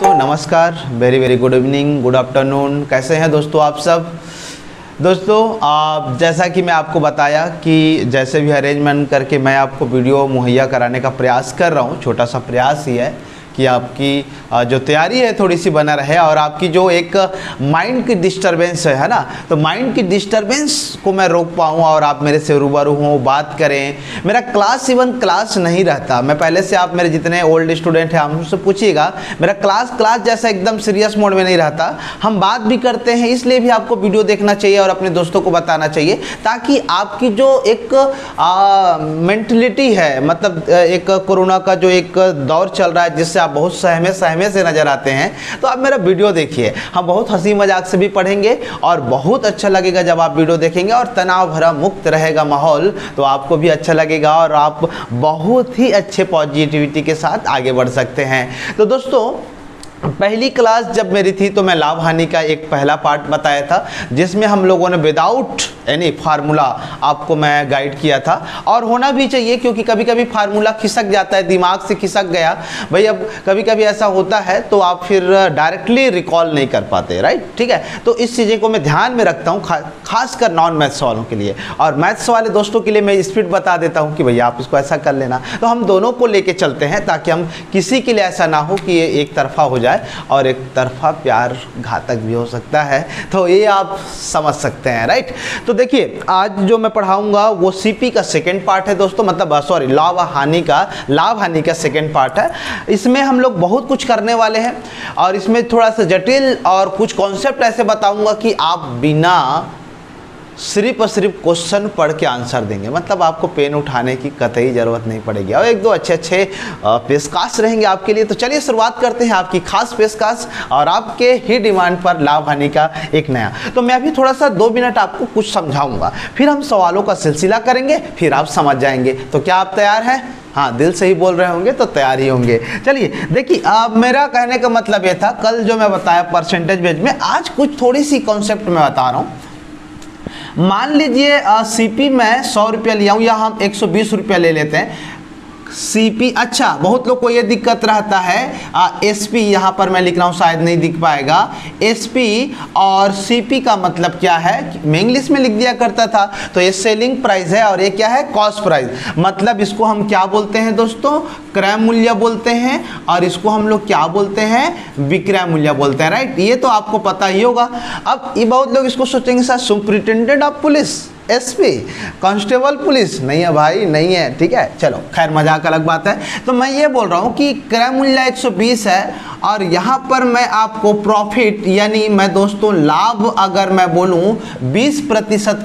दोस्तों, नमस्कार, very very good evening, good afternoon. कैसे हैं दोस्तों आप सब? दोस्तों जैसा कि मैं आपको बताया कि जैसे भी अरेंजमेंट करके मैं आपको वीडियो मुहैया कराने का प्रयास कर रहा हूँ। छोटा सा प्रयास ही है कि आपकी जो तैयारी है थोड़ी सी बना रहे और आपकी जो एक माइंड की डिस्टरबेंस है ना, तो माइंड की डिस्टरबेंस को मैं रोक पाऊँ और आप मेरे से रूबरू हों, बात करें। मेरा क्लास इवन क्लास नहीं रहता। मैं पहले से, आप मेरे जितने ओल्ड स्टूडेंट हैं आप मुझसे पूछिएगा, मेरा क्लास जैसा एकदम सीरियस मोड में नहीं रहता। हम बात भी करते हैं, इसलिए भी आपको वीडियो देखना चाहिए और अपने दोस्तों को बताना चाहिए, ताकि आपकी जो एक मेंटलिटी है, मतलब एक कोरोना का जो एक दौर चल रहा है जिससे आप बहुत सहमे से नजर आते हैं, तो आप मेरा वीडियो देखिए। हम बहुत हंसी मजाक से भी पढ़ेंगे और बहुत अच्छा लगेगा जब आप वीडियो देखेंगे और तनाव भरा मुक्त रहेगा माहौल, तो आपको भी अच्छा लगेगा और आप बहुत ही अच्छे पॉजिटिविटी के साथ आगे बढ़ सकते हैं। तो दोस्तों, पहली क्लास जब मेरी थी तो मैं लाभ हानि का एक पहला पार्ट बताया था, जिसमें हम लोगों ने विदाउट एनी फार्मूला आपको मैं गाइड किया था। और होना भी चाहिए, क्योंकि कभी कभी फार्मूला खिसक जाता है, दिमाग से खिसक गया भाई। अब कभी कभी ऐसा होता है तो आप फिर डायरेक्टली रिकॉल नहीं कर पाते, राइट? ठीक है, तो इस चीज़ें को मैं ध्यान में रखता हूँ, खासकर नॉन मैथ्स वालों के लिए। और मैथ्स वाले दोस्तों के लिए मैं स्पीड बता देता हूँ कि भैया आप इसको ऐसा कर लेना। तो हम दोनों को लेके चलते हैं, ताकि हम किसी के लिए ऐसा ना हो कि ये एक तरफा हो जाए, और एक तरफा प्यार घातक भी हो सकता है। तो ये आप समझ सकते हैं, राइट? तो देखिए, आज जो मैं पढ़ाऊंगा वो सीपी का सेकंड पार्ट है दोस्तों, मतलब सॉरी, लाभ हानि का सेकंड पार्ट है। इसमें हम लोग बहुत कुछ करने वाले हैं और इसमें थोड़ा सा जटिल और कुछ कॉन्सेप्ट ऐसे बताऊंगा कि आप बिना सिर्फ और सिर्फ क्वेश्चन पढ़ के आंसर देंगे, मतलब आपको पेन उठाने की कतई ज़रूरत नहीं पड़ेगी। और एक दो अच्छे पेशकाश रहेंगे आपके लिए। तो चलिए शुरुआत करते हैं आपकी खास पेशकाश और आपके ही डिमांड पर लाभ हानि का एक नया। तो मैं अभी थोड़ा सा 2 मिनट आपको कुछ समझाऊंगा, फिर हम सवालों का सिलसिला करेंगे, फिर आप समझ जाएंगे। तो क्या आप तैयार हैं? हाँ, दिल से ही बोल रहे होंगे तो तैयार ही होंगे। चलिए देखिए, मेरा कहने का मतलब ये था, कल जो मैं बताया परसेंटेज बेस में, आज कुछ थोड़ी सी कॉन्सेप्ट मैं बता रहा हूँ। मान लीजिए सीपी में 100 रुपया लिया हूँ, या हम 120 रुपया ले लेते हैं सीपी। अच्छा, बहुत लोग को ये दिक्कत रहता है, एसपी यहाँ पर मैं लिख रहा हूँ, शायद नहीं दिख पाएगा। एसपी और सीपी का मतलब क्या है, मैं इंग्लिश में लिख दिया करता था। तो ये सेलिंग प्राइस है और ये क्या है, कॉस्ट प्राइस। मतलब इसको हम क्या बोलते हैं दोस्तों, क्रय मूल्य बोलते हैं, और इसको हम लोग क्या बोलते हैं, विक्रय मूल्य बोलते हैं, राइट? ये तो आपको पता ही होगा। अब ये बहुत लोग इसको सोचेंगे sir, superintendent of police, SP, constable police, नहीं है भाई, नहीं है। ठीक है, चलो खैर, मजाक अलग बात है। तो मैं ये बोल रहा हूँ कि क्रय मूल्य 120 है और यहाँ पर मैं आपको प्रॉफिट, यानी मैं दोस्तों लाभ अगर मैं बोलूँ 20%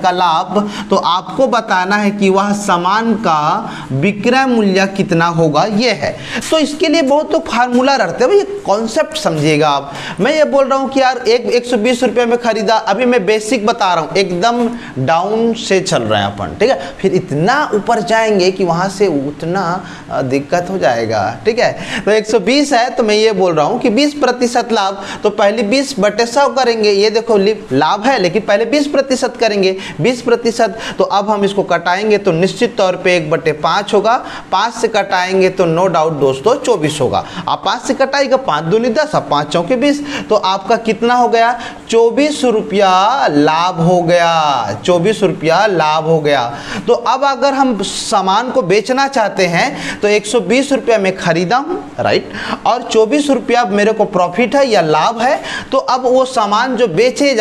का लाभ, तो आपको बताना है कि वह सामान का विक्रय मूल्य कितना होगा, ये है। तो इसके लिए बहुत लोग फार्मूला रखते हैं, भाई कॉन्सेप्ट समझिएगा आप। मैं ये बोल रहा हूँ कि यार 120 रुपये में खरीदा, अभी मैं बेसिक बता रहा हूँ, एकदम डाउन से चल रहे हैं अपन, ठीक है? फिर इतना ऊपर जाएंगे कि वहां से उतना दिक्कत हो जाएगा, ठीक है? तो 120 है, तो मैं ये बोल रहा हूं कि 20% लाभ, तो पहले 20/100 करेंगे। ये देखो लाभ है, लेकिन पहले 20% करेंगे, 20%। तो अब हम इसको कटाएंगे तो निश्चित तौर पे 1/5 होगा। 5 से कटाएंगे तो नो डाउट दोस्तों 24 होगा। आप 5 से कटाएगा, 5 दूनी 10, 5 चौके 20, तो आपका कितना हो गया, 24 रुपया लाभ हो गया। 24 रुपया लाभ हो गया। तो अब अगर हम सामान को बेचना चाहते हैं तो 120 रुपया में खरीदा हूं, राइट, और 24 रुपया मेरे को प्रॉफिट है या लाभ है। तो अब वो सामान जो बेचा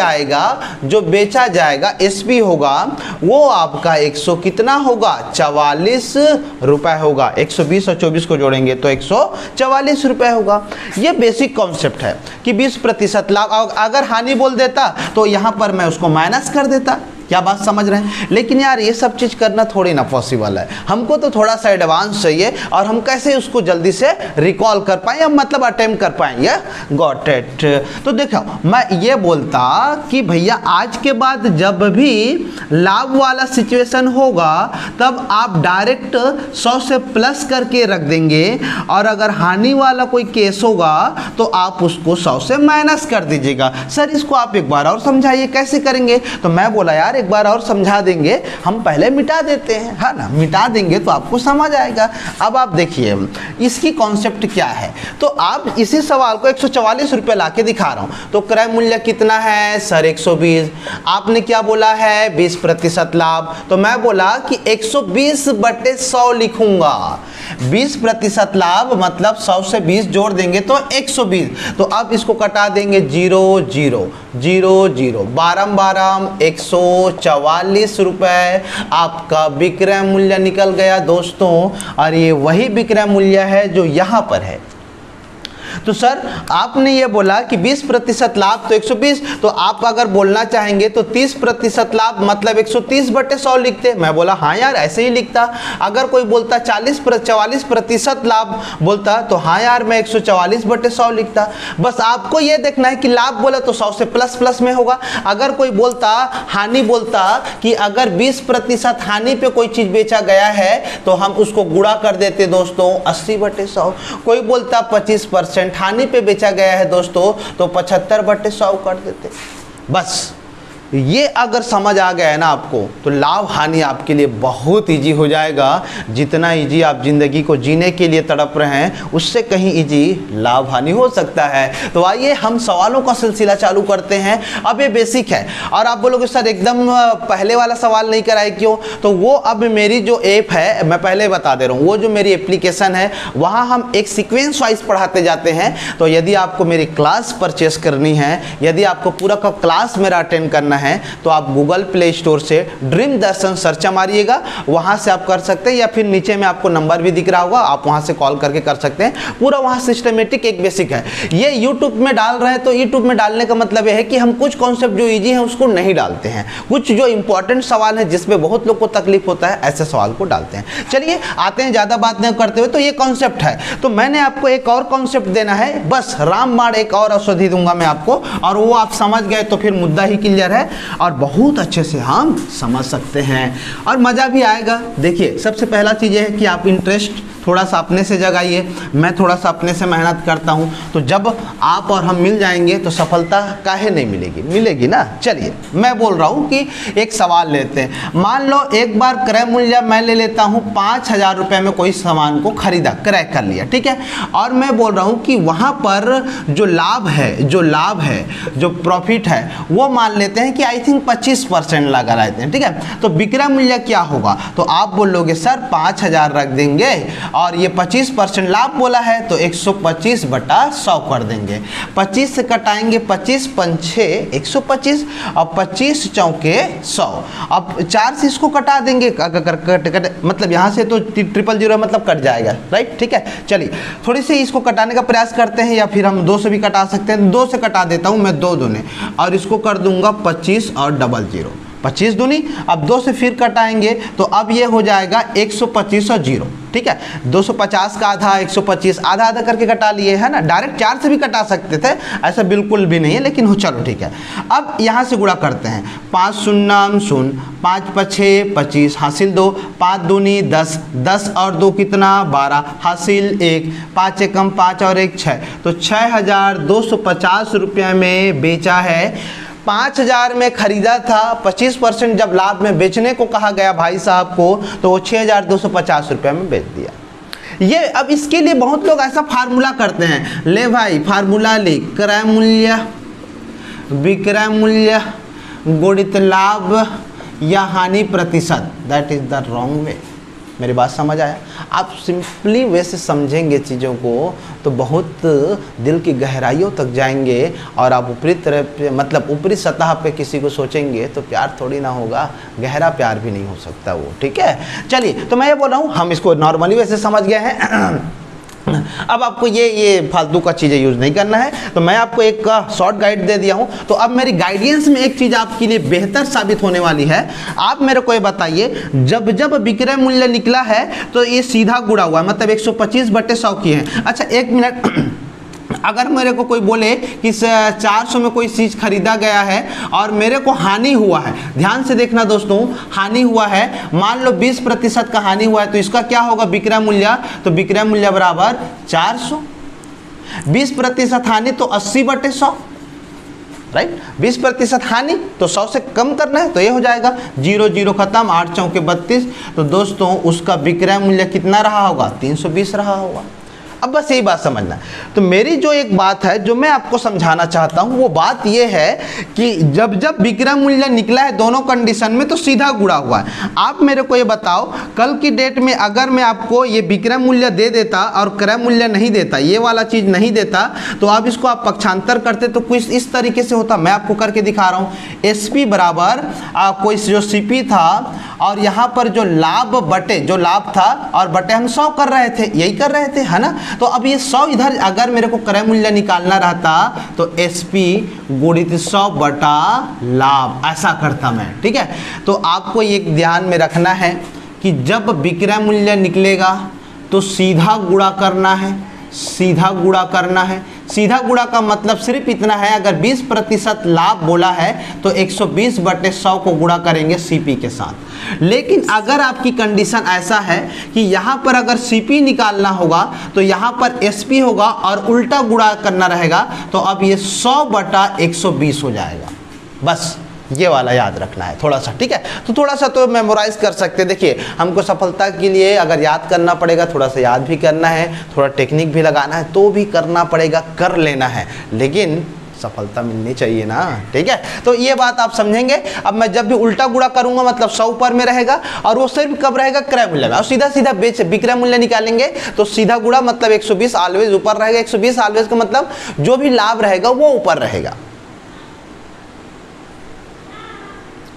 जाएगा एसपी होगा, वो आपका 100 कितना होगा, 44 रुपए होगा। 120 और 24 को जोड़ेंगे तो 144 रुपए होगा। ये बेसिक कॉन्सेप्ट है कि 20% लाभ। अगर हानि बोल देता तो यहां पर मैं उसको माइनस कर देता। क्या बात समझ रहे हैं? लेकिन यार ये सब चीज़ करना थोड़ी ना पॉसिबल है। हमको तो थोड़ा सा एडवांस चाहिए, और हम कैसे उसको जल्दी से रिकॉल कर पाएँ, मतलब अटेम्प्ट कर पाएंगे। Got it? तो देखो, मैं ये बोलता कि भैया आज के बाद जब भी लाभ वाला सिचुएशन होगा, तब आप डायरेक्ट 100 से प्लस करके रख देंगे, और अगर हानि वाला कोई केस होगा तो आप उसको 100 से माइनस कर दीजिएगा। सर इसको आप एक बार और समझाइए कैसे करेंगे? तो मैं बोला यार एक बार और समझा देंगे, हम पहले मिटा देते हैं, है ना, मिटा देंगे तो आपको समझ आएगा। अब आप देखिए इसकी कॉन्सेप्ट क्या है। तो आप इसी सवाल को 144 रुपये ला के दिखा रहा हूँ। तो क्रय मूल्य कितना है सर 120, आपने क्या बोला है 20% लाभ, तो मैं बोला कि 120/100 लिखूंगा। 20% लाभ मतलब 100 से 20 जोड़ देंगे तो 120, तो अब इसको कटा देंगे 0 0 0 0, 12 144 रुपये आपका विक्रय मूल्य निकल गया दोस्तों। और ये वही विक्रय मूल्य है जो यहाँ पर है। तो सर आपने ये बोला कि 20% लाभ तो 120, तो आप अगर बोलना चाहेंगे तो 30% लाभ मतलब 130/100 लिखते। मैं बोला हाँ यार ऐसे ही लिखता। अगर कोई बोलता 44% लाभ बोलता तो हाँ यार मैं 144/100 लिखता। बस आपको ये देखना है कि लाभ बोला तो 100 से प्लस प्लस में होगा। अगर कोई बोलता हानि बोलता कि अगर 20% हानि पे कोई चीज़ बेचा गया है तो हम उसको गुणा कर देते दोस्तों 80/100। कोई बोलता 25% हानि पे बेचा गया है दोस्तों तो 75/100 कर देते। बस ये अगर समझ आ गया है ना आपको तो लाभ हानि आपके लिए बहुत इजी हो जाएगा। जितना इजी आप जिंदगी को जीने के लिए तड़प रहे हैं उससे कहीं इजी लाभ हानि हो सकता है। तो आइए हम सवालों का सिलसिला चालू करते हैं। अब ये बेसिक है और आप बोलोगे सर एकदम पहले वाला सवाल नहीं कराए क्यों, तो वो अब मेरी जो ऐप है मैं पहले बता दे रहा हूँ, वो जो मेरी एप्लीकेशन है वहाँ हम एक सीक्वेंस वाइज पढ़ाते जाते हैं। तो यदि आपको मेरी क्लास परचेस करनी है, यदि आपको पूरा का क्लास मेरा अटेंड करना है तो आप गूगल प्ले स्टोर से ड्रीम दर्शन सर्च मारिएगा, वहां से आप कर सकते हैं, या फिर नीचे में आपको नंबर भी दिख रहा होगा, आप वहां से कॉल करके कर सकते हैं। पूरा वहां सिस्टमेटिक एक बेसिक है। ये यूट्यूब में डाल रहे हैं तो यूट्यूब में डालने का मतलब यह है कि हम कुछ कॉन्सेप्ट जो इजी है उसको नहीं डालते हैं, कुछ जो इंपॉर्टेंट सवाल है जिसमें बहुत लोग को तकलीफ होता है ऐसे सवाल को डालते हैं। चलिए आते हैं, ज्यादा बात नहीं करते हुए, तो ये कॉन्सेप्ट है। तो मैंने आपको एक और कॉन्सेप्ट देना है, बस रामबाण एक और औषधि दूंगा मैं आपको, और वो आप समझ गए तो फिर मुद्दा ही क्लियर है और बहुत अच्छे से हम समझ सकते हैं और मज़ा भी आएगा। देखिए सबसे पहला चीज़ है कि आप इंटरेस्ट थोड़ा सा अपने से जगाइए। मैं थोड़ा सा अपने से मेहनत करता हूँ, तो जब आप और हम मिल जाएंगे तो सफलता काहे नहीं मिलेगी, मिलेगी ना। चलिए मैं बोल रहा हूँ कि एक सवाल लेते हैं। मान लो एक बार क्रय मूल्य मैं ले लेता हूँ 5000 रुपये में कोई सामान को खरीदा, क्रय कर लिया, ठीक है, और मैं बोल रहा हूँ कि वहाँ पर जो लाभ है जो प्रॉफिट है वो मान लेते हैं कि आई थिंक 25% लगा रहते हैं, ठीक है। तो विक्रय मूल्य क्या होगा, तो आप बोलोगे सर 5000 रख देंगे और ये 25% लाभ बोला है तो 125/100 कर देंगे। 25 से कटाएंगे, 25 पंछे 125 और 25 चौके 100। अब 4 से इसको कटा देंगे, मतलब यहाँ से तो 000 मतलब कट जाएगा, राइट, ठीक है। चलिए थोड़ी सी इसको कटाने का प्रयास करते हैं, या फिर हम 2 से भी कटा सकते हैं। 2 से कटा देता हूँ मैं, 2 दूने, और इसको कर दूंगा 25 और 00, 25 दूनी। अब 2 से फिर कटाएंगे तो अब ये हो जाएगा 125 और 0, ठीक है। 250 का आधा 125, आधा आधा करके कटा लिए, है ना। डायरेक्ट 4 से भी कटा सकते थे, ऐसा बिल्कुल भी नहीं है, लेकिन हो चलो ठीक है। अब यहाँ से गुणा करते हैं, 5 0 0, 5 5 25 हासिल 2, 5 दूनी 10, 10 और 2 कितना 12 हासिल 1, 5 एकम 5 और 1 6, तो 6250 रुपये में बेचा है। 5000 में खरीदा था, 25% जब लाभ में बेचने को कहा गया भाई साहब को, तो वो 6250 रुपये में बेच दिया। ये अब इसके लिए बहुत लोग ऐसा फार्मूला करते हैं, ले भाई फार्मूला लिख, क्रय मूल्य विक्रय मूल्य गुणित लाभ या हानि प्रतिशत, that is the wrong way. मेरी बात समझ आया? आप सिंपली वैसे समझेंगे चीज़ों को तो बहुत दिल की गहराइयों तक जाएंगे, और आप ऊपरी तरफ मतलब ऊपरी सतह पे किसी को सोचेंगे तो प्यार थोड़ी ना होगा, गहरा प्यार भी नहीं हो सकता वो, ठीक है। चलिए तो मैं ये बोल रहा हूँ, हम इसको नॉर्मली वैसे समझ गए हैं। अब आपको ये फालतू का चीज़ें यूज़ नहीं करना है, तो मैं आपको एक शॉर्ट गाइड दे दिया हूँ। तो अब मेरी गाइडेंस में एक चीज़ आपके लिए बेहतर साबित होने वाली है। आप मेरे को ये बताइए, जब जब विक्रय मूल्य निकला है तो ये सीधा गुणा हुआ, मतलब 125/100 की है। अच्छा एक मिनट, अगर मेरे को कोई बोले कि 400 में कोई चीज़ खरीदा गया है और मेरे को हानि हुआ है, ध्यान से देखना दोस्तों, हानि हुआ है, मान लो 20% का हानि हुआ है, तो इसका क्या होगा विक्रय मूल्य, तो विक्रय मूल्य बराबर 400। 20% हानि तो 80/100, राइट। 20% हानि, तो 100 से कम करना है तो ये हो जाएगा 0 0 खत्म, 8 चौके 32। तो दोस्तों उसका विक्रय मूल्य कितना रहा होगा? 320 रहा होगा। अब बस यही बात समझना। तो मेरी जो एक बात है जो मैं आपको समझाना चाहता हूँ वो बात ये है कि जब जब विक्रय मूल्य निकला है दोनों कंडीशन में तो सीधा गुणा हुआ है। आप मेरे को ये बताओ, कल की डेट में अगर मैं आपको ये विक्रय मूल्य दे देता और क्रय मूल्य नहीं देता, ये वाला चीज़ नहीं देता, तो आप इसको आप पक्षांतर करते तो कुछ इस तरीके से होता। मैं आपको करके दिखा रहा हूँ। SP बराबर कोई जो CP था और यहाँ पर जो लाभ बटे जो लाभ था और बटे हम 100 कर रहे थे, यही कर रहे थे, है ना। तो अब ये 100 इधर अगर मेरे को क्रय मूल्य निकालना रहता तो SP गुणित 100 बटा लाभ, ऐसा करता मैं, ठीक है। तो आपको ये ध्यान में रखना है कि जब विक्रय मूल्य निकलेगा तो सीधा गुणा करना है, सीधा गुणा करना है। सीधा गुणा का मतलब सिर्फ इतना है, अगर 20% लाभ बोला है तो 120 बटे 100 को गुणा करेंगे CP के साथ। लेकिन अगर आपकी कंडीशन ऐसा है कि यहाँ पर अगर CP निकालना होगा तो यहाँ पर SP होगा और उल्टा गुणा करना रहेगा, तो अब ये 100 बटा 120 हो जाएगा। बस ये वाला याद रखना है थोड़ा सा, ठीक है। तो थोड़ा सा तो मेमोराइज कर सकते हैं। देखिए हमको सफलता के लिए अगर याद करना पड़ेगा, थोड़ा सा याद भी करना है, थोड़ा टेक्निक भी लगाना है तो भी करना पड़ेगा, कर लेना है, लेकिन सफलता मिलनी चाहिए ना, ठीक है। तो ये बात आप समझेंगे। अब मैं जब भी उल्टा गुणा करूंगा मतलब 100 ऊपर में रहेगा और वो सिर्फ कब रहेगा? क्रय मूल्य में। और सीधा सीधा विक्रय मूल्य निकालेंगे तो सीधा गुणा मतलब 120 ऑलवेज ऊपर रहेगा। 120 ऑलवेज का मतलब जो भी लाभ रहेगा वो ऊपर रहेगा,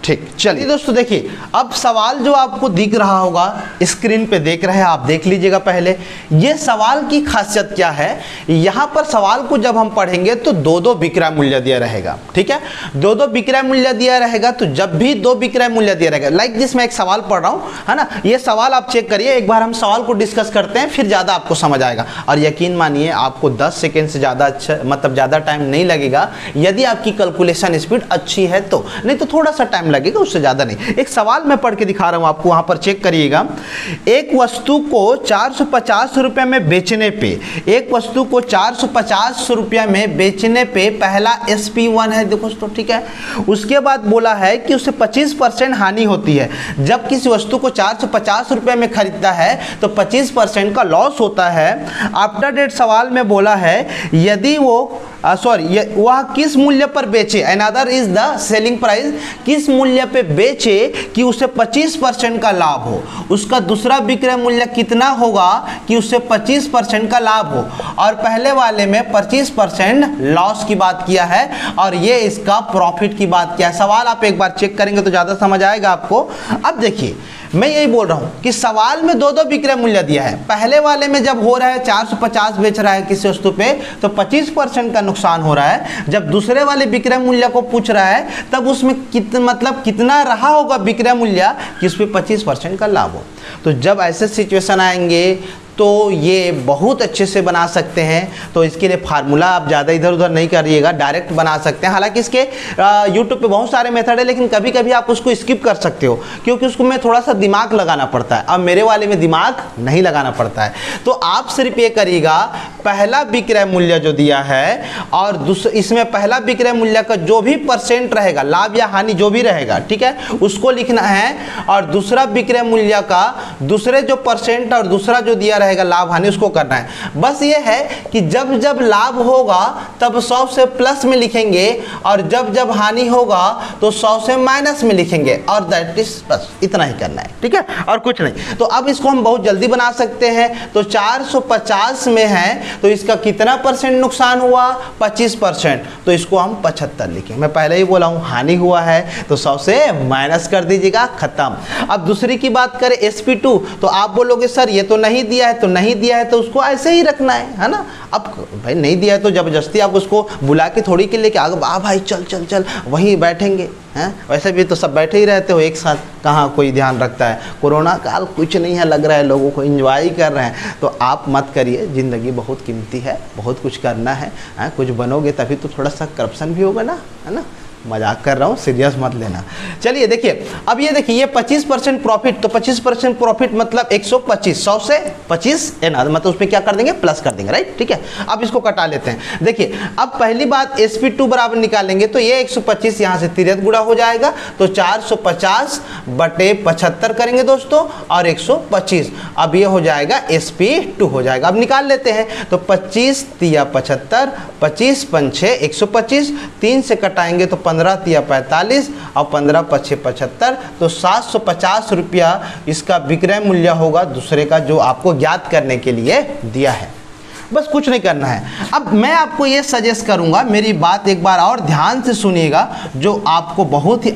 ठीक। चलिए दोस्तों देखिए, अब सवाल जो आपको दिख रहा होगा स्क्रीन पे देख रहे हैं आप, देख लीजिएगा पहले। ये सवाल की खासियत क्या है, यहाँ पर सवाल को जब हम पढ़ेंगे तो दो दो विक्रय मूल्य दिया रहेगा, ठीक है। दो दो विक्रय मूल्य दिया रहेगा, तो जब भी दो विक्रय मूल्य दिया रहेगा, लाइक दिस मैं एक सवाल पढ़ रहा हूँ, है ना। ये सवाल आप चेक करिए, एक बार हम सवाल को डिस्कस करते हैं फिर ज़्यादा आपको समझ आएगा। और यकीन मानिए आपको 10 सेकेंड से ज़्यादा अच्छा मतलब ज़्यादा टाइम नहीं लगेगा यदि आपकी कैलकुलेशन स्पीड अच्छी है तो, नहीं तो थोड़ा सा टाइम लगेगा, उससे ज्यादा नहीं। एक सवाल मैं पढ़ के दिखा रहा हूं आपको, वहां पर चेक करिएगा। एक वस्तु को 450 रुपए में बेचने पे, एक वस्तु को 450 रुपया में बेचने पे पहला SP1 है, देखो दोस्तों, ठीक है। उसके बाद बोला है कि उसे 25% हानि होती है। जब किसी वस्तु को 450 रुपये में खरीदता है तो 25% का लॉस होता है। आफ्टर डेट सवाल में बोला है यदि वो वह किस मूल्य पर बेचे, another is the selling price, किस मूल्य पे बेचे कि उसे 25% का लाभ हो। उसका दूसरा विक्रय मूल्य कितना होगा कि उससे 25% का लाभ हो। और पहले वाले में 25% लॉस की बात किया है और ये इसका प्रॉफिट की बात किया है। सवाल आप एक बार चेक करेंगे तो ज़्यादा समझ आएगा आपको। अब देखिए मैं यही बोल रहा हूँ कि सवाल में दो दो विक्रय मूल्य दिया है। पहले वाले में जब हो रहा है 450 बेच रहा है किसी वस्तु पे तो 25% का नुकसान हो रहा है। जब दूसरे वाले विक्रय मूल्य को पूछ रहा है तब उसमें कितना रहा होगा विक्रय मूल्य कि उस पर 25% का लाभ हो। तो जब ऐसे सिचुएशन आएंगे तो ये बहुत अच्छे से बना सकते हैं। तो इसके लिए फार्मूला आप ज़्यादा इधर उधर नहीं करिएगा, डायरेक्ट बना सकते हैं। हालांकि इसके यूट्यूब पे बहुत सारे मेथड है, लेकिन कभी कभी आप उसको स्किप कर सकते हो क्योंकि उसको में थोड़ा सा दिमाग लगाना पड़ता है। अब मेरे वाले में दिमाग नहीं लगाना पड़ता है। तो आप सिर्फ ये करिएगा, पहला विक्रय मूल्य जो दिया है और इसमें पहला विक्रय मूल्य का जो भी परसेंट रहेगा, लाभ या हानि जो भी रहेगा, ठीक है, उसको लिखना है। और दूसरा विक्रय मूल्य का दूसरे जो परसेंट और दूसरा जो दिया रहेगा लाभ हानि उसको करना है। बस ये है कि जब जब लाभ होगा तब 100 से प्लस में लिखेंगे और जब जब हानि होगा तो 100 से माइनस में लिखेंगे और दैट इज बस इतना ही करना है, ठीक है, और कुछ नहीं। तो अब इसको हम बहुत जल्दी बना सकते हैं। तो 450 में है तो इसका कितना परसेंट नुकसान हुआ? 25%। तो इसको हम 75 लिखें। मैं पहले ही बोला हूं हानि हुआ है तो 100 से माइनस कर दीजिएगा, खत्म। अब दूसरी की बात करें SP2, तो आप बोलोगे सर ये तो नहीं दिया है, तो नहीं दिया है तो उसको ऐसे ही रखना है ना। अब भाई नहीं दिया है तो जबरदस्ती आप उसको बुला के थोड़ी के लेके आगे आ भाई चल चल चल वहीं बैठेंगे हैं। वैसे भी तो सब बैठे ही रहते हो एक साथ, कहाँ कोई ध्यान रखता है। कोरोना काल कुछ नहीं है, लग रहा है लोगों को एंजॉय कर रहे हैं। तो आप मत करिए, ज़िंदगी बहुत कीमती है, बहुत कुछ करना है, कुछ बनोगे तभी तो थोड़ा सा करप्शन भी होगा ना, है ना। मजाक कर रहा हूँ, सीरियस मत लेना। चलिए देखिए, अब ये देखिए ये 25% प्रॉफिट, तो 25% प्रॉफिट मतलब 125, 100 से 25 है ना, मतलब उसमें क्या कर देंगे, प्लस कर देंगे, राइट। ठीक है, अब इसको कटा लेते हैं। देखिए अब पहली बात SP2 बराबर निकालेंगे तो ये 125 यहाँ से तिरक गुणा हो जाएगा, तो 450 बटे 75 करेंगे दोस्तों, और 125, अब ये हो जाएगा SP2 हो जाएगा। अब निकाल लेते हैं, तो 25 तिया 75, 25 पंछे 125, 3 से कटाएंगे तो 15 तिया 45 और 15 पछे 75, तो 750 रुपया इसका विक्रय मूल्य होगा दूसरे का, जो आपको ज्ञात करने के लिए दिया है। बस कुछ नहीं करना है। अब मैं आपको ये सजेस्ट करूंगा, मेरी बात एक बार और ध्यान से सुनिएगा, जो आपको बहुत ही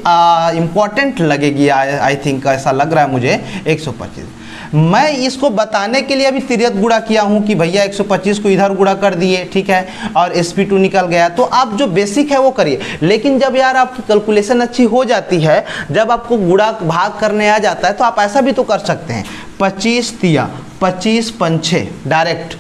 इम्पोर्टेंट लगेगी, आई थिंक ऐसा लग रहा है मुझे। 125 मैं इसको बताने के लिए अभी तिरक गुणा किया हूं कि भैया 125 को इधर गुणा कर दिए, ठीक है, और SP2 निकल गया। तो आप जो बेसिक है वो करिए, लेकिन जब यार आपकी कैलकुलेशन अच्छी हो जाती है, जब आपको गुणा भाग करने आ जाता है, तो आप ऐसा भी तो कर सकते हैं, 25 तिया 25 पंछे डायरेक्ट,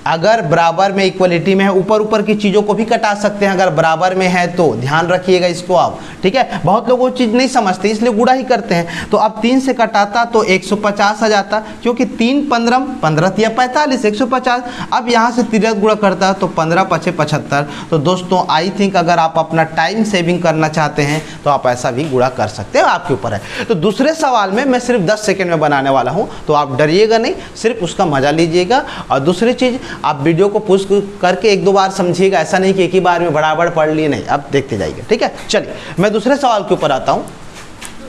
अगर बराबर में इक्वलिटी में है, ऊपर ऊपर की चीज़ों को भी कटा सकते हैं अगर बराबर में है तो, ध्यान रखिएगा इसको आप, ठीक है। बहुत लोग वो चीज़ नहीं समझते इसलिए गुणा ही करते हैं। तो अब 3 से कटाता तो 150 आ जाता, क्योंकि 3 15 तिया 45, 150। अब यहाँ से तिरक गुणा करता तो 15 पछे 75। तो दोस्तों आई थिंक अगर आप अपना टाइम सेविंग करना चाहते हैं तो आप ऐसा भी गुणा कर सकते हैं, आपके ऊपर है। तो दूसरे सवाल में मैं सिर्फ 10 सेकेंड में बनाने वाला हूँ, तो आप डरिएगा नहीं, सिर्फ उसका मजा लीजिएगा। और दूसरी चीज़, आप वीडियो को पुश करके 1-2 बार समझिएगा, ऐसा नहीं कि एक ही बार में बराबर पढ़ लिए, नहीं, अब देखते जाइए, ठीक है। चलिए मैं दूसरे सवाल के ऊपर आता हूं।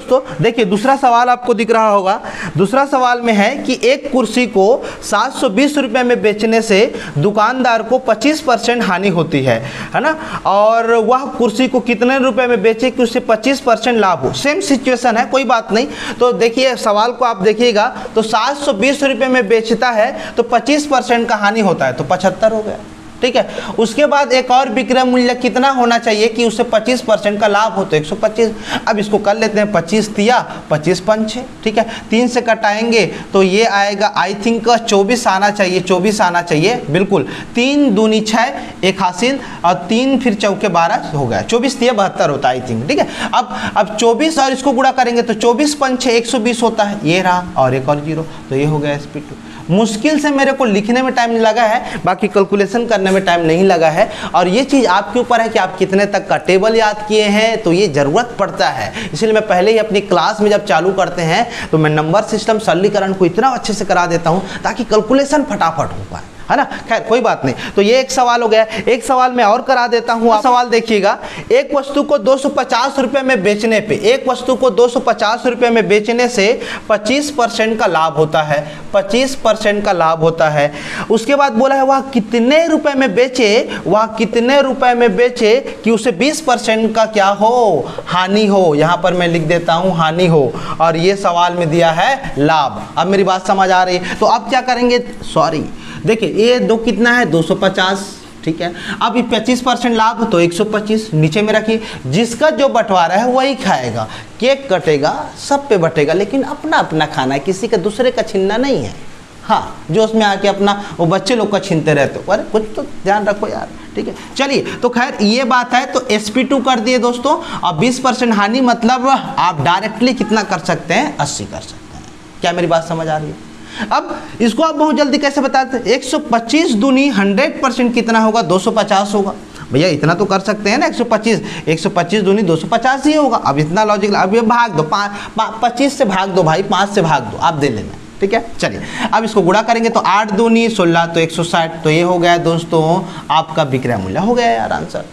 तो देखिए दूसरा सवाल आपको दिख रहा होगा। दूसरा सवाल में है कि एक कुर्सी को 720 रुपये में बेचने से दुकानदार को 25% हानि होती है ना, और वह कुर्सी को कितने रुपए में बेचे कि उससे 25% लाभ हो। सेम सिचुएशन है, कोई बात नहीं। तो देखिए सवाल को आप देखिएगा, तो 720 रुपये में बेचता है तो 25% का हानि होता है, तो 75 हो गया, ठीक है। उसके बाद एक और विक्रय मूल्य कितना होना चाहिए कि उससे 25% का लाभ हो, तो 125। अब इसको कर लेते हैं, 25 तिया 25 पंछे, ठीक है, 3 से कटाएंगे तो ये आएगा आई थिंक 24 आना चाहिए, 24 आना चाहिए बिल्कुल। 3 दूनी 6 एक हासिल, और 3 फिर चौके 12 हो गया, 24 तिया 72 होता है आई थिंक, ठीक है। अब 24 और इसको गुणा करेंगे तो 24 पंछे 120 होता है, ये रहा, और एक और 0, तो ये हो गया SP2। मुश्किल से मेरे को लिखने में टाइम लगा है, बाकी कैलकुलेशन करने में टाइम नहीं लगा है। और ये चीज़ आपके ऊपर है कि आप कितने तक का टेबल याद किए हैं, तो ये ज़रूरत पड़ता है। इसलिए मैं पहले ही अपनी क्लास में जब चालू करते हैं तो मैं नंबर सिस्टम सरलीकरण को इतना अच्छे से करा देता हूँ ताकि कैलकुलेशन फटाफट हो पाए, है ना। खैर कोई बात नहीं। तो ये एक सवाल हो गया। एक सवाल मैं और करा देता हूँ। आप सवाल देखिएगा, एक वस्तु को 250 रुपये में बेचने पे, एक वस्तु को 250 रुपये में बेचने से 25% का लाभ होता है, 25% का लाभ होता है। उसके बाद बोला है वह कितने रुपए में बेचे, वह कितने रुपए में बेचे कि उसे 20% का क्या हो, हानि हो। यहाँ पर मैं लिख देता हूँ हानि हो, और ये सवाल में दिया है लाभ। अब मेरी बात समझ आ रही है। तो अब क्या करेंगे, सॉरी देखिए ये 2 कितना है 250, ठीक है। अब ये 25% लाभ तो 125 नीचे में रखिए। जिसका जो बंटवारा है वही खाएगा, केक कटेगा, सब पे बटेगा, लेकिन अपना अपना खाना है, किसी का दूसरे का छीनना नहीं है। हाँ, जो उसमें आके अपना वो बच्चे लोग का छीनते रहते हो, अरे कुछ तो ध्यान रखो यार, ठीक है। चलिए तो खैर ये बात है, तो SP2 कर दिए दोस्तों। अब 20% हानि मतलब आप डायरेक्टली कितना कर सकते हैं, 80 कर सकते हैं। क्या मेरी बात समझ आ रही है। अब इसको आप बहुत जल्दी कैसे बताते हैं, 125 दूनी 100% कितना होगा, 250 होगा। भैया इतना तो कर सकते हैं ना, 125 दूनी 250 ही होगा। अब इतना लॉजिक, अब ये भाग दो, 25 से भाग दो भाई, 5 से भाग दो, आप दे लेना, ठीक है। चलिए अब इसको गुणा करेंगे तो 8 दूनी 16 तो 160, तो ये हो गया दोस्तों आपका विक्रय मूल्य, हो गया यार आंसर,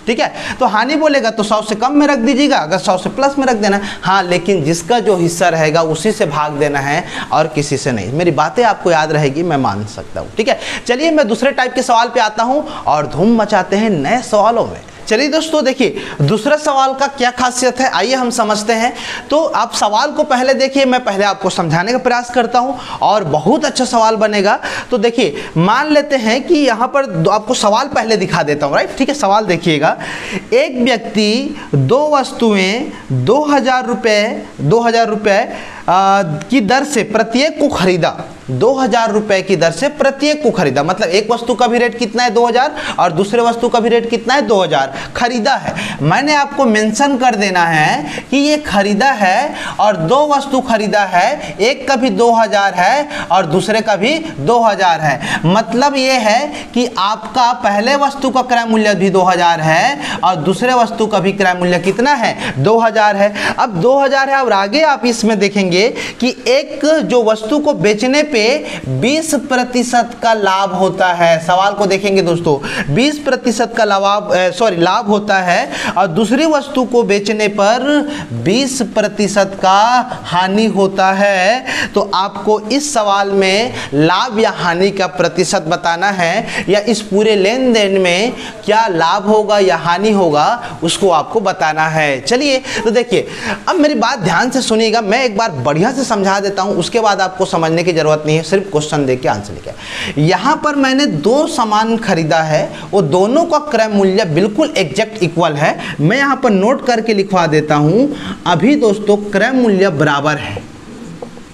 ठीक है। तो हानि बोलेगा तो 100 से कम में रख दीजिएगा, अगर 100 से प्लस में रख देना है। हाँ, लेकिन जिसका जो हिस्सा रहेगा उसी से भाग देना है और किसी से नहीं। मेरी बातें आपको याद रहेगी, मैं मान सकता हूँ, ठीक है। चलिए मैं दूसरे टाइप के सवाल पे आता हूँ और धूम मचाते हैं नए सवालों में। चलिए दोस्तों देखिए दूसरा सवाल का क्या खासियत है, आइए हम समझते हैं। तो आप सवाल को पहले देखिए, मैं पहले आपको समझाने का प्रयास करता हूं और बहुत अच्छा सवाल बनेगा। तो देखिए मान लेते हैं कि यहाँ पर आपको सवाल पहले दिखा देता हूँ, राइट, ठीक है। सवाल देखिएगा, एक व्यक्ति 2 वस्तुएं 2000 रुपये की दर से प्रत्येक को खरीदा, 2000 रुपए की दर से प्रत्येक को खरीदा। मतलब एक वस्तु का भी रेट कितना है 2000 और दूसरे वस्तु का भी रेट कितना है 2000 खरीदा है। मैंने आपको मेंशन कर देना है कि ये खरीदा है और दो वस्तु खरीदा है, एक का भी 2000 है और दूसरे का भी 2000 है। मतलब ये है कि आपका पहले वस्तु का क्रय मूल्य भी 2000 है और दूसरे वस्तु का भी क्रय मूल्य कितना है 2000 है। अब 2000 है और आगे आप इसमें देखेंगे कि एक जो वस्तु को बेचने पे 20% का लाभ होता है। सवाल को देखेंगे दोस्तों, 20% का लाभ होता है और दूसरी वस्तु को बेचने पर 20% का हानि होता है। तो आपको इस सवाल में लाभ या हानि का प्रतिशत बताना है या इस पूरे लेन देन में क्या लाभ होगा या हानि होगा उसको आपको बताना है। चलिए तो देखिए, अब मेरी बात ध्यान से सुनिएगा, मैं एक बार बढ़िया से समझा देता हूं, उसके बाद आपको समझने की जरूरत नहीं है, सिर्फ क्वेश्चन देके आंसर लिखा। यहां पर मैंने दो सामान खरीदा है, वो दोनों का क्रय मूल्य बिल्कुल एग्जैक्ट इक्वल है। मैं यहां पर नोट करके लिखवा देता हूं, अभी दोस्तों क्रय मूल्य बराबर है।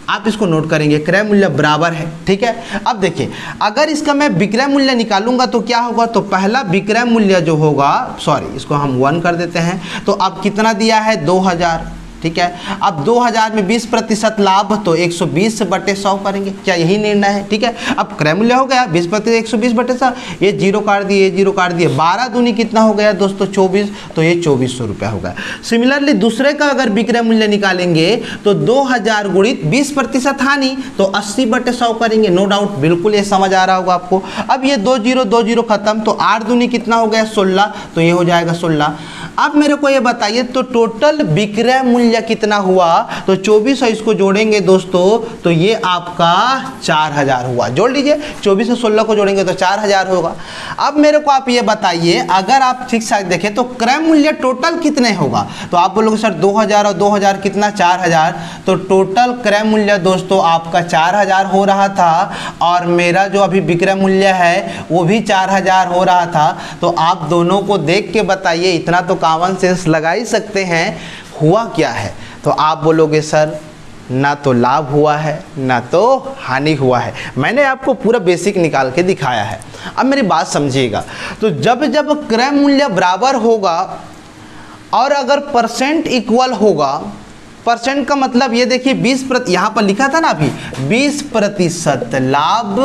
आप इसको नोट करेंगे, क्रय मूल्य बराबर है, ठीक है। अब देखिए, अगर इसका मैं विक्रय मूल्य निकालूंगा तो क्या होगा, तो पहला विक्रय मूल्य जो होगा, सॉरी इसको हम 1 कर देते हैं, तो अब कितना दिया है 2000, ठीक है। अब 2000 में 20% लाभ तो 120/100 करेंगे, क्या यही निर्णय है, ठीक है। अब क्रय मूल्य हो गया 20% 120/100, ये जीरो काट दिए, ये जीरो काट दिए, 12 दूनी कितना हो गया दोस्तों 24, तो ये 2400 रुपया हो गया। सिमिलरली दूसरे का अगर विक्रय मूल्य निकालेंगे तो 2000 गुणित 20% हानि तो 80/100 करेंगे। नो डाउट, बिल्कुल ये समझ आ रहा होगा आपको। अब ये 2 0 खत्म, तो 8 दूनी कितना हो गया 16, तो ये हो जाएगा 16। अब मेरे को ये बताइए तो टोटल विक्रय मूल्य कितना हुआ, तो 24 और इसको जोड़ेंगे दोस्तों तो ये आपका 4000 हुआ। जोड़ लीजिए, 24 और 16 को जोड़ेंगे तो 4000 होगा। अब मेरे को आप ये बताइए, अगर आप ठीक से देखें तो क्रय मूल्य टोटल कितने होगा, तो आप बोलोगे सर 2000 और 2000 कितना 4000, तो टोटल क्रय मूल्य दोस्तों आपका 4000 हो रहा था और मेरा जो अभी विक्रय मूल्य है वो भी 4000 हो रहा था। तो आप दोनों को देख के बताइए, इतना तो कॉमन सेंस लगा ही सकते हैं, हुआ क्या है। तो आप बोलोगे सर ना तो लाभ हुआ है ना तो हानि हुआ है। मैंने आपको पूरा बेसिक निकाल के दिखाया है। अब मेरी बात समझिएगा, तो जब जब क्रय मूल्य बराबर होगा और अगर परसेंट इक्वल होगा, परसेंट का मतलब ये देखिए 20%, यहाँ पर लिखा था ना अभी 20% लाभ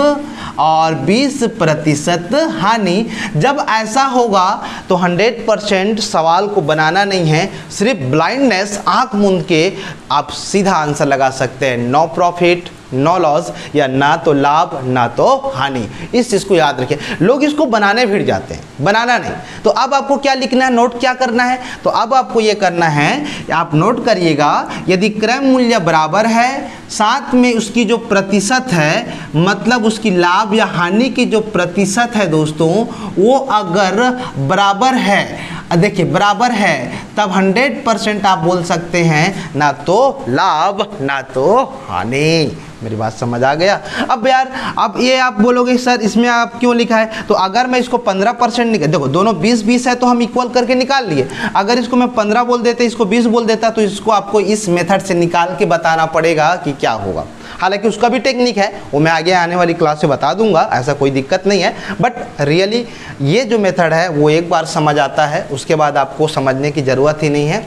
और 20% हानि। जब ऐसा होगा तो 100% सवाल को बनाना नहीं है, सिर्फ ब्लाइंडनेस आंख मूंद के आप सीधा आंसर लगा सकते हैं, नो प्रॉफिट नो लॉस, या ना तो लाभ ना तो हानि। इस चीज़ को याद रखिए। लोग इसको बनाने भिड़ जाते हैं, बनाना नहीं। तो अब आपको क्या लिखना है, नोट क्या करना है, तो अब आपको ये करना है, आप नोट करिएगा, यदि क्रय मूल्य बराबर है साथ में उसकी जो प्रतिशत है, मतलब उसकी लाभ या हानि की जो प्रतिशत है दोस्तों, वो अगर बराबर है, देखिए बराबर है, तब 100% आप बोल सकते हैं ना तो लाभ ना तो हानि। मेरी बात समझ आ गया। अब यार, अब ये आप बोलोगे सर इसमें आप क्यों लिखा है, तो अगर मैं इसको 15% निकाल, देखो दोनों 20-20 है तो हम इक्वल करके निकाल लिए। अगर इसको मैं 15 बोल देते, इसको 20 बोल देता, तो इसको आपको इस मेथड से निकाल के बताना पड़ेगा कि क्या होगा। हालांकि उसका भी टेक्निक है, वो मैं आगे आने वाली क्लास से बता दूंगा, ऐसा कोई दिक्कत नहीं है। बट रियली ये जो मेथड है वो एक बार समझ आता है, उसके बाद आपको समझने की ज़रूरत ही नहीं है।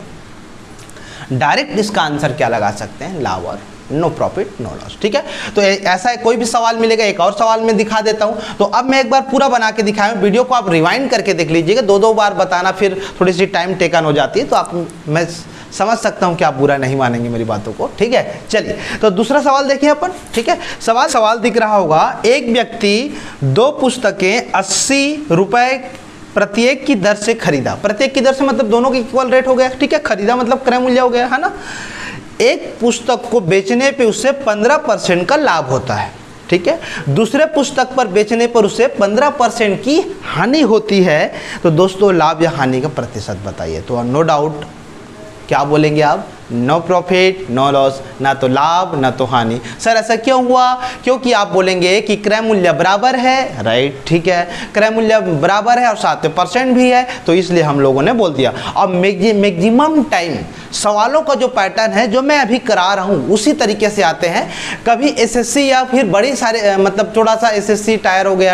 डायरेक्ट इसका आंसर क्या लगा सकते हैं, लाभ और नो प्रॉफिट नो लॉस, ठीक है। तो ऐसा है, कोई भी सवाल मिलेगा, एक और सवाल में दिखा देता हूं। तो अब मैं एक बार पूरा बना के दिखाया हूं, वीडियो को आप रिवाइंड करके देख लीजिएगा, 2-2 बार बताना फिर थोड़ी सी टाइम टेकन हो जाती है, तो आप मैं समझ सकता हूं कि आप बुरा नहीं मानेंगे मेरी बातों को, ठीक है। चलिए तो दूसरा सवाल देखिए अपन, ठीक है। सवाल दिख रहा होगा, एक व्यक्ति 2 पुस्तकें 80 रुपए प्रत्येक की दर से खरीदा। प्रत्येक की दर से मतलब दोनों के इक्वल रेट हो गया, ठीक है। खरीदा मतलब क्रय मूल्य हो गया, है ना। एक पुस्तक को बेचने पे उससे 15% का लाभ होता है, ठीक है। दूसरे पुस्तक पर बेचने पर उससे 15% की हानि होती है। तो दोस्तों लाभ या हानि का प्रतिशत बताइए। तो नो डाउट क्या बोलेंगे आप, नो प्रॉफिट नो लॉस, ना तो लाभ ना तो हानि। सर ऐसा क्यों हुआ? क्योंकि आप बोलेंगे कि क्रय मूल्य बराबर है, राइट, ठीक है, क्रय मूल्य बराबर है और साथ में परसेंट भी है, तो इसलिए हम लोगों ने बोल दिया। अब मैक्सिमम टाइम सवालों का जो पैटर्न है जो मैं अभी करा रहा हूँ उसी तरीके से आते हैं। कभी एसएससी या फिर बड़ी सारे मतलब थोड़ा सा एसएससी टायर हो गया,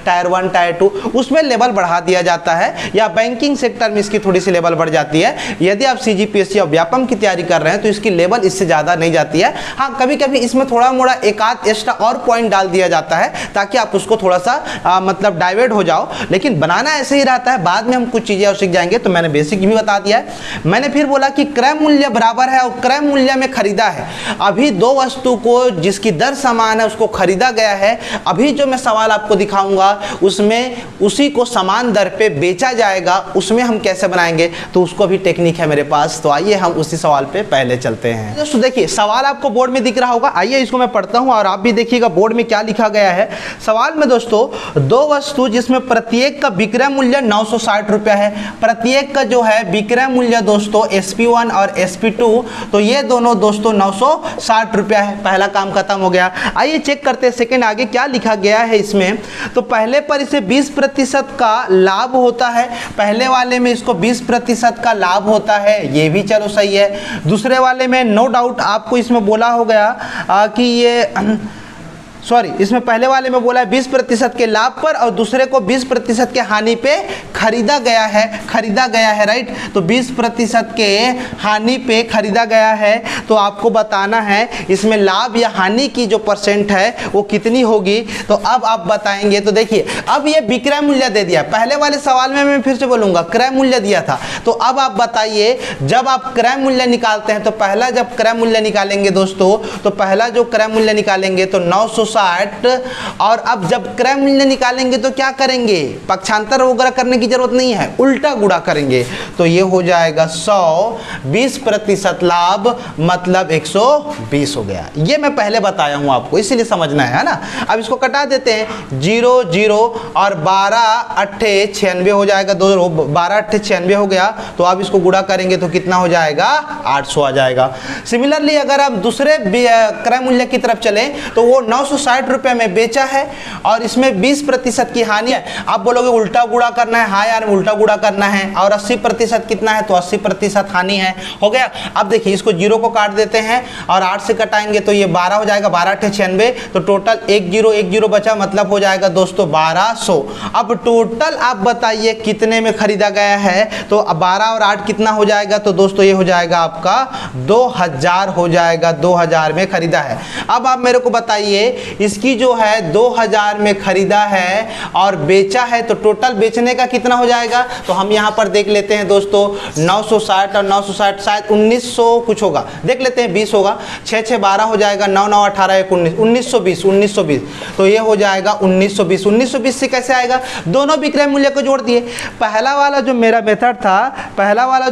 टायर 1 टायर 2, उसमें लेवल बढ़ा दिया जाता है, या बैंकिंग सेक्टर में इसकी थोड़ी सी लेवल बढ़ जाती है। यदि आप सीजीपीएससी और व्यापम की तैयारी कर रहे हैं तो इसकी लेवल इससे ज़्यादा नहीं जाती है। हाँ, कभी कभी इसमें थोड़ा मोड़ा एक आध एक्स्ट्रा और पॉइंट डाल दिया जाता है ताकि आप उसको थोड़ा सा मतलब डाइवर्ट हो जाओ, लेकिन बनाना ऐसे ही रहता है। बाद में हम कुछ चीज़ें और सीख जाएंगे, तो मैंने बेसिक भी बता दिया है। मैंने फिर बोला कि क्रय मूल्य बराबर है और क्रय मूल्य में खरीदा है। अभी दो वस्तु को जिसकी दर समान है उसको खरीदा गया है, अभी जो मैं सवाल आपको दिखाऊंगा उसमें उसी को समान दर पे बेचा जाएगा, उसमें हम कैसे बनाएंगे, तो उसको भी टेक्निक है मेरे पास। तो आइए हम उसी सवाल पे पहले चलते हैं। दोस्तों देखिए, सवाल आपको बोर्ड में दिख रहा होगा, आइए इसको मैं पढ़ता हूं और आप भी देखिएगा बोर्ड में क्या लिखा गया है। सवाल में दोस्तों, दो वस्तु जिसमें प्रत्येक का विक्रय मूल्य 960 रुपया है, प्रत्येक का जो है विक्रय मूल्य दोस्तों SP1 और SP2, तो ये दोनों दोस्तों 960 रुपया है। पहला काम खत्म हो गया। आइए चेक करते हैं सेकंड आगे क्या लिखा गया है इसमें। तो पहले पर इसे 20% का लाभ होता है, पहले वाले में इसको 20% का लाभ होता है, ये भी चलो सही है। दूसरे वाले में नो डाउट आपको इसमें बोला हो गया कि ये सॉरी, इसमें पहले वाले में बोला है 20% के लाभ पर और दूसरे को 20% के हानि पे खरीदा गया है, राइट। तो 20% के हानि पे खरीदा गया है, तो आपको बताना है इसमें लाभ या हानि की जो परसेंट है वो कितनी होगी। तो अब आप बताएंगे। तो देखिए, अब ये विक्रय मूल्य दे दिया, पहले वाले सवाल में मैं फिर से बोलूँगा क्रय मूल्य दिया था। तो अब आप बताइए, जब आप क्रय मूल्य निकालते हैं तो पहला जब क्रय मूल्य निकालेंगे दोस्तों, तो पहला जो क्रय मूल्य निकालेंगे तो 960, और अब जब क्रय मूल्य निकालेंगे तो क्या करेंगे, पक्षांतर वगैरह करने की जरूरत नहीं है, उल्टा गुणा करेंगे। तो ये हो जाएगा 100, 20% लाभ मतलब 120 हो गया। ये मैं पहले बताया हूं आपको, इसीलिए समझना है ना। अब इसको कटा देते हैं, 0 0 और 12 8 96 हो जाएगा, 12 8 96 हो गया। तो आप इसको गुणा करेंगे तो कितना हो जाएगा, 800 आ जाएगा। सिमिलरली अगर आप दूसरे क्रय मूल्य की तरफ चले तो वो 960 रुपए में बेचा है और इसमें 20% की हानि है। आप बोलोगे उल्टा गुणा करना है, हाँ यार उल्टा गुणा करना है, और 80% कितना है, तो 80% हानि है, हो गया। अब देखिए, इसको 0 को काट देते हैं और 8 से कटाएंगे तो ये 12 हो जाएगा, 12 8 96, तो टोटल 1 0 बचा, मतलब हो जाएगा दोस्तों 1200। अब टोटल आप बताइए कितने में खरीदा गया है, तो 12 और 8 कितना हो जाएगा, तो दोस्तों ये हो जाएगा आपका 2000 हो जाएगा, 2000 में खरीदा है। अब आप मेरे को बताइए, इसकी जो है 2000 में खरीदा है और बेचा है, तो टोटल बेचने का कितना हो जाएगा। तो हम यहां पर देख लेते हैं दोस्तों, 960 और 960 शायद 1900 कुछ होगा, देख लेते हैं 20 होगा, 6 6 12 हो जाएगा, 9 9 18 1 19 1920, तो ये हो जाएगा 1920। 1920 से कैसे आएगा, दोनों विक्रय मूल्य को जोड़ दिए। पहला वाला जो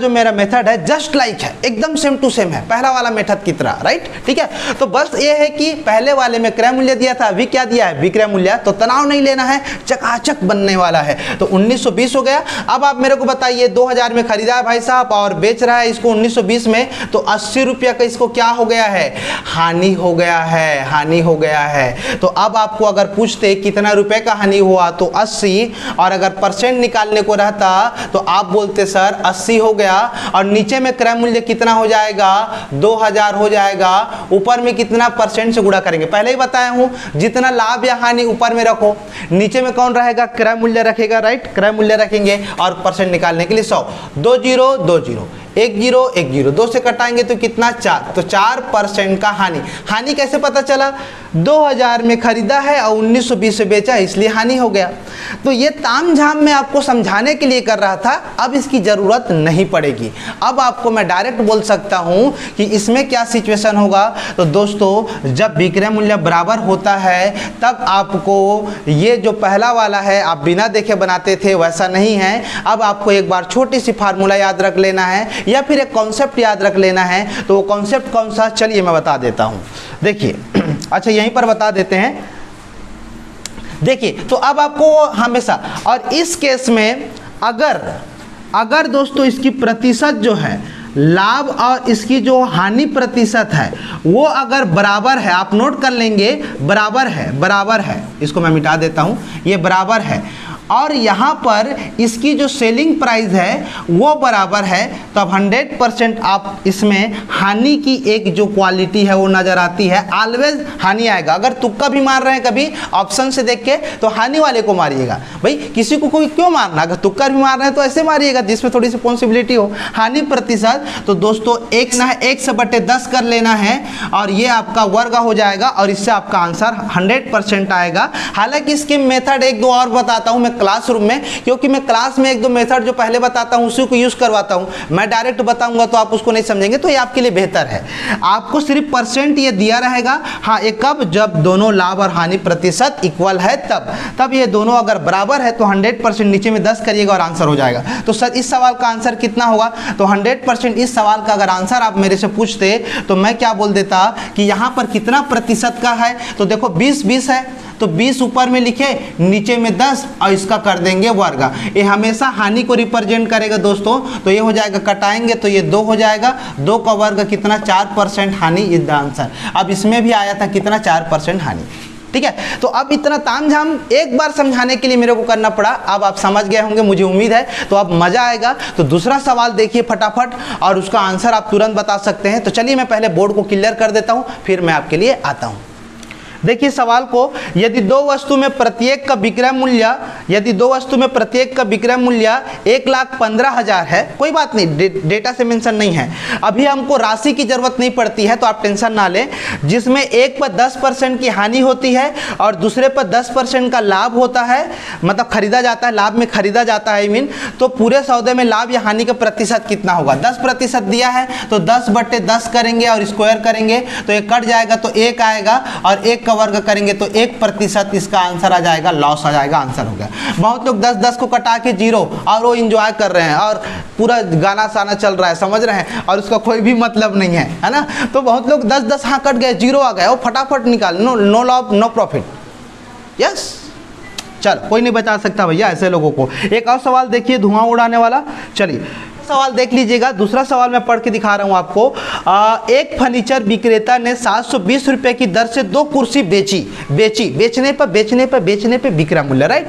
मेरा मेथड है जस्ट लाइक है, एकदम सेम टू सेम है पहला वाला मेथड की तरह, राइट, ठीक है। तो बस ये है कि पहले वाले में क्रय मूल्य दिया था, अभी क्या दिया है, विक्रय मूल्य, तो तनाव नहीं लेना है, चकाचक बनने वाला है। तो 1920 हो गया। अब आप मेरे को बताइए, 2000 में खरीदा है भाई साहब और बेच रहा है इसको 1920 में, तो 80 रुपया का इसको क्या हो गया है, हानि हो गया है। तो अब आपको अगर पूछते कितना रुपए का हानि हुआ, तो 80, और अगर परसेंट निकालने को रहता तो आप बोलते सर 80 हो गया, और नीचे में क्रय मूल्य कितना हो जाएगा, 2000 हो जाएगा, ऊपर में कितना परसेंट से गुणा करेंगे, पहले ही बताया हूं, जितना लाभ या हानि ऊपर में रखो, नीचे में कौन रहेगा, क्रय मूल्य रखेगा, राइट, क्रय मूल्य रखेंगे, और परसेंट निकालने के लिए 100, 2 0 2 0 1 0 1 0, 2 से कटाएंगे तो कितना, 4, तो 4% का हानि कैसे पता चला, 2000 में खरीदा है और 1920 से बेचा है, इसलिए हानि हो गया। तो ये तामझाम मैं आपको समझाने के लिए कर रहा था, अब इसकी ज़रूरत नहीं पड़ेगी। अब आपको मैं डायरेक्ट बोल सकता हूं कि इसमें क्या सिचुएशन होगा। तो दोस्तों, जब विक्रय मूल्य बराबर होता है तब आपको ये जो पहला वाला है आप बिना देखे बनाते थे, वैसा नहीं है। अब आपको एक बार छोटी सी फार्मूला याद रख लेना है या फिर एक कॉन्सेप्ट याद रख लेना है। तो वो कॉन्सेप्ट कौन सा, चलिए मैं बता देता हूं। देखिए, अच्छा यहीं पर बता देते हैं। देखिए, तो अब आपको हमेशा, और इस केस में अगर दोस्तों इसकी प्रतिशत जो है, लाभ और इसकी जो हानि प्रतिशत है वो अगर बराबर है, आप नोट कर लेंगे, बराबर है, इसको मैं मिटा देता हूँ, ये बराबर है, और यहाँ पर इसकी जो सेलिंग प्राइस है वो बराबर है, तो अब 100% आप इसमें हानि की एक जो क्वालिटी है वो नज़र आती है। ऑलवेज हानि आएगा। अगर तुक्का भी मार रहे हैं कभी ऑप्शन से देख के तो हानि वाले को मारिएगा। भाई किसी को कोई क्यों मारना, अगर तुक्का भी मार रहे हैं तो ऐसे मारिएगा जिसमें थोड़ी सी पॉसिबिलिटी हो। हानि प्रतिशत तो दोस्तों 1/10 कर लेना है और ये आपका वर्ग हो जाएगा और इससे आपका आंसर 100% आएगा। हालांकि इसके मेथड एक दो और बताता हूँ मैं क्लासरूम में, क्योंकि मैं क्लास में एक दो मेथड जो पहले बताता हूं उसी को यूज करवाता हूं। मैं डायरेक्ट बताऊंगा तो आप उसको नहीं समझेंगे, तो ये आपके लिए बेहतर है। आपको सिर्फ परसेंट ये दिया रहेगा। हाँ, ये कब, जब दोनों लाभ और हानि प्रतिशत इक्वल है तब ये दोनों अगर बराबर है तो 100% नीचे में 10 करिएगा और आंसर हो जाएगा। तो सर इस सवाल का आंसर कितना होगा, तो 100% इस सवाल का अगर आंसर आप मेरे से पूछते तो मैं क्या बोल देता कि यहां पर कितना प्रतिशत का है, तो देखो 20 है तो 20 ऊपर में लिखे, नीचे में 10 और इसका कर देंगे वर्ग। ये हमेशा हानि को रिप्रेजेंट करेगा दोस्तों, तो ये हो जाएगा, कटाएंगे तो ये 2 हो जाएगा, 2 का वर्ग कितना, 4% हानि इज द आंसर। अब इसमें भी आया था कितना, 4% हानि। ठीक है, तो अब इतना तामझाम एक बार समझाने के लिए मेरे को करना पड़ा। अब आप समझ गए होंगे, मुझे उम्मीद है, तो अब मजा आएगा। तो दूसरा सवाल देखिए फटाफट और उसका आंसर आप तुरंत बता सकते हैं। तो चलिए मैं पहले बोर्ड को क्लियर कर देता हूं, फिर मैं आपके लिए आता हूं। देखिए सवाल को, यदि दो वस्तु में प्रत्येक का विक्रय मूल्य 1,15,000 है, कोई बात नहीं, डेटा से मेंशन नहीं है, अभी हमको राशि की जरूरत नहीं पड़ती है तो आप टेंशन ना लें, जिसमें एक पर 10% की हानि होती है और दूसरे पर 10% का लाभ होता है, मतलब खरीदा जाता है, लाभ में खरीदा जाता है तो पूरे सौदे में लाभ या हानि का प्रतिशत कितना होगा। 10% दिया है तो 10/10 करेंगे और स्क्वायर करेंगे तो एक कट जाएगा तो 1 आएगा और 1 वर्ग करेंगे तो 1% इसका आंसर आ जाएगा, लॉस आ जाएगा, आंसर हो गया। बहुत लोग 10 को कटा के 0 और वो एंजॉय कर रहे हैं और पूरा गाना साना चल रहा है, समझ रहे हैं, और उसका कोई भी मतलब नहीं है ना। तो बहुत लोग 10 हाँ कट गए, 0 आ गया, वो फटाफट निकाल, no loss no profit. Yes, चल कोई नहीं बचा सकता भैया ऐसे लोगों को। एक और सवाल देखिए धुआं उड़ाने वाला, चलिए सवाल देख लीजिएगा। दूसरा सवाल मैं पढ़ के दिखा रहा हूं आपको। एक फर्नीचर विक्रेता ने 720 रुपए की दर से 2 कुर्सी बेची, बेचने पे विक्रय मूल्य, राइट।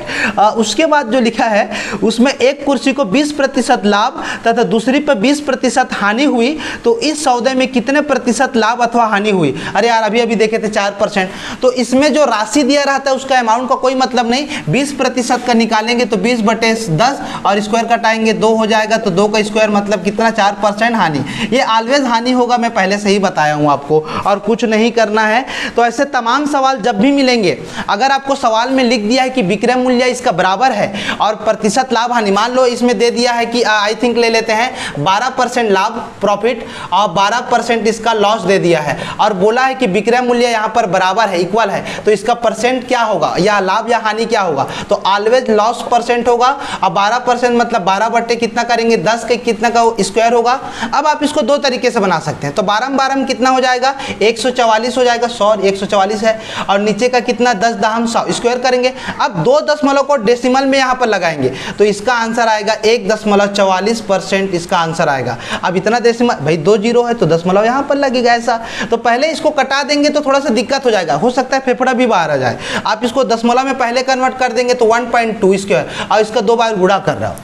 उसके बाद जो लिखा है उसमें एक कुर्सी को 20% लाभ तथा दूसरी पर 20% हानि हुई, तो इस सौदे में कितने प्रतिशत लाभ अथवा हानि हुई। अरे यार अभी देखे थे 4%, तो इसमें जो राशि दिया रहता है उसका अमाउंट का कोई मतलब नहीं, 20% का निकालेंगे तो 20/10 और स्क्वायर कटाएंगे 2 हो जाएगा, तो 2 का स्क्वायर मतलब कितना, 4% हानि। ये ऑलवेज हानि होगा, मैं पहले से ही बताया हूं आपको, और कुछ नहीं करना है। तो ऐसे तमाम सवाल जब भी मिलेंगे, अगर आपको सवाल में लिख दिया है कि विक्रय मूल्य इसका बराबर है और प्रतिशत लाभ हानि, मान लो इसमें दे दिया है कि आई थिंक ले लेते हैं 12% लाभ प्रॉफिट और 12% इसका लॉस दे दिया है, और बोला है कि विक्रय मूल्य यहाँ पर बराबर है, इक्वल है, तो इसका परसेंट क्या होगा, या लाभ या हानि क्या होगा, तो ऑलवेज लॉस परसेंट होगा। और 12% मतलब 12 कितना करेंगे, 10 के कितना का स्क्वायर होगा। अब आप इसको 2 तरीके से बना सकते हैं, तो 12 में कितना हो जाएगा, 144 हो जाएगा, 144 है, और नीचे का कितना 10 दहम 100 स्क्वायर करेंगे। अब 2 दशमलव को डेसिमल में यहाँ पर लगाएंगे तो इसका आंसर आएगा 1.44% इसका आंसर आएगा। अब इतना डेसिमल, भाई 2 0 है तो दशमलव यहाँ पर लगेगा ऐसा, तो पहले इसको कटा देंगे तो थोड़ा सा दिक्कत हो जाएगा, हो सकता है फेफड़ा भी बाहर आ जाए। आप इसको दशमलव में पहले कन्वर्ट कर देंगे तो 1.2 स्क्वायर, और इसका 2 बार गुणा कर रहा हो,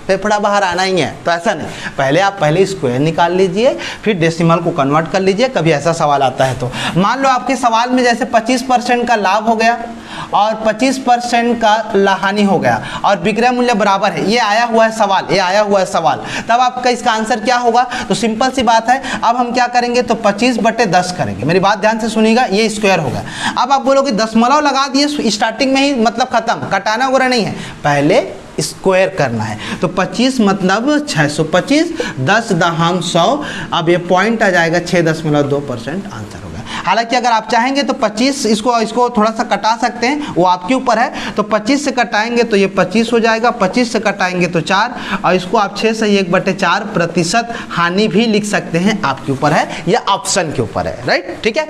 फेफड़ा बाहर आना ही है, तो ऐसा नहीं, पहले स्क्वायर निकाल लीजिए फिर डेसिमल को कन्वर्ट कर लीजिए। कभी ऐसा सवाल आता है तो मान लो आपके सवाल में जैसे 25% का लाभ हो गया और 25% का हानि हो गया और विक्रय मूल्य बराबर है, ये आया हुआ है सवाल, तब आपका इसका आंसर क्या होगा। तो सिंपल सी बात है, अब हम क्या करेंगे तो 25/10 करेंगे। मेरी बात ध्यान से सुनिएगा, ये स्क्वायर होगा। अब आप बोलोगे दशमलव लगा दिए स्टार्टिंग में ही, मतलब खत्म, कटाना वगैरह नहीं है, पहले स्क्वायर करना है। तो 25 मतलब 625, 10 दहम 100, अब ये पॉइंट आ जाएगा 6.2% आंसर हो गया। हालांकि अगर आप चाहेंगे तो 25 इसको थोड़ा सा कटा सकते हैं, वो आपके ऊपर है। तो 25 से कटाएंगे तो ये 25 हो जाएगा, 25 से कटाएंगे तो 4, और इसको आप 6 से 1/4% हानि भी लिख सकते हैं, आपके ऊपर है या ऑप्शन के ऊपर है, राइट। ठीक है,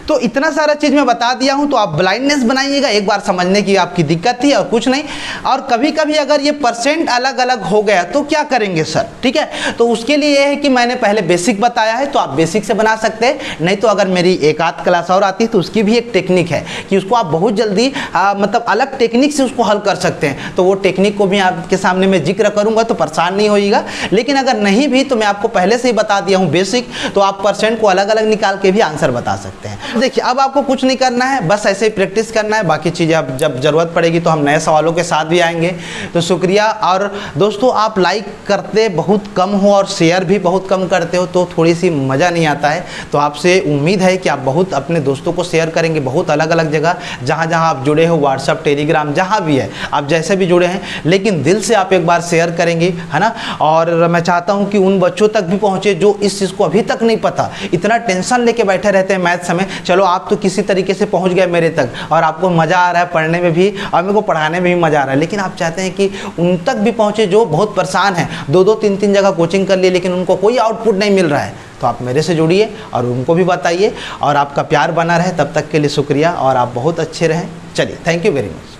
तो इतना सारा चीज़ मैं बता दिया हूँ। तो आप ब्लाइंडनेस बनाइएगा, एक बार समझने की आपकी दिक्कत थी और कुछ नहीं। और कभी कभी अगर ये परसेंट अलग अलग हो गया तो क्या करेंगे सर, ठीक है। तो उसके लिए ये है कि मैंने पहले बेसिक बताया है, तो आप बेसिक से बना सकते हैं। नहीं तो अगर मेरी एक आध क्लास और आती है तो उसकी भी एक टेक्निक है कि उसको आप बहुत जल्दी मतलब अलग टेक्निक से उसको हल कर सकते हैं। तो वो टेक्निक को भी आपके सामने मैं जिक्र करूंगा, तो परेशान नहीं होइएगा। लेकिन अगर नहीं भी तो मैं आपको पहले से ही बता दिया हूँ बेसिक, तो आप परसेंट को अलग अलग निकाल के भी आंसर बता सकते हैं। देखिए, अब आपको कुछ नहीं करना है, बस ऐसे ही प्रैक्टिस करना है। बाकी चीज़ें अब जब ज़रूरत पड़ेगी तो हम नए सवालों के साथ भी आएंगे। तो शुक्रिया। और दोस्तों, आप लाइक करते बहुत कम हो और शेयर भी बहुत कम करते हो, तो थोड़ी सी मज़ा नहीं आता है। तो आपसे उम्मीद है कि आप बहुत अपने दोस्तों को शेयर करेंगे, बहुत अलग अलग जगह जहाँ जहाँ आप जुड़े हो, व्हाट्सअप, टेलीग्राम, जहाँ भी है आप जैसे भी जुड़े हैं, लेकिन दिल से आप एक बार शेयर करेंगे, है ना। और मैं चाहता हूँ कि उन बच्चों तक भी पहुँचे जो इस चीज़ को अभी तक नहीं पता, इतना टेंशन लेके बैठे रहते हैं मैथ समय। चलो, आप तो किसी तरीके से पहुँच गए मेरे तक और आपको मज़ा आ रहा है पढ़ने में भी और मेरे को पढ़ाने में भी मज़ा आ रहा है, लेकिन आप चाहते हैं कि उन तक भी पहुँचे जो बहुत परेशान हैं, 2-2, 3-3 जगह कोचिंग कर लिए लेकिन उनको कोई आउटपुट नहीं मिल रहा है। तो आप मेरे से जुड़िए और उनको भी बताइए, और आपका प्यार बना रहे। तब तक के लिए शुक्रिया और आप बहुत अच्छे रहें। चलिए, थैंक यू वेरी मच।